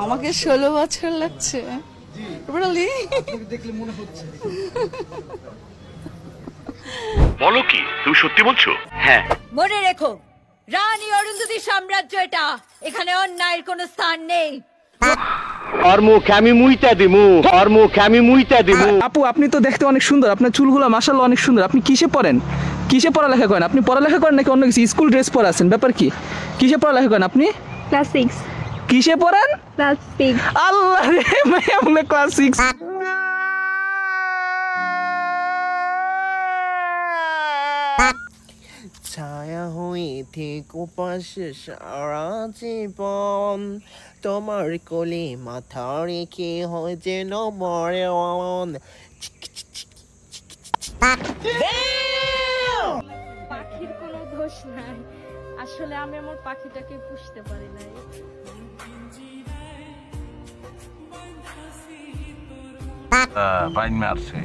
আমাকে 16 বছর লাগছে। Really? দেখলে মনে হচ্ছে। বলো কি তুমি সত্যি বলছো? হ্যাঁ। মনে রেখো, রানী অরুন্ধতী সাম্রাজ্য এটা, এখানে অন্যায়ের কোনো স্থান নেই। আপু আপনি তো দেখতে অনেক সুন্দর, আপনার চুলগুলো মাশাআল্লাহ অনেক সুন্দর। আপনি কিসে পড়েন, কিসে পড়ালেখা করেন? আপনি পড়ালেখা করেন নাকি অন্য কিছু? স্কুল ড্রেস পরে আছেন, ব্যাপার কি? কিসে পড়ালেখা করেন আপনি? ক্লাস 6। কিসে পড়েন? ক্লাস 6। আল্লাহ রে, মাইয়া বলে ক্লাস 6। ছায়া হয়ে থেকো পাশে সারা জীবন, তোমার কোলে মাথা রেখে হয় যেন মরণ। পাখির কোনো দোষ নাই, আসলে আমি আমার পাখিটাকে পুষতে পারি নাই। বাইন মারছে।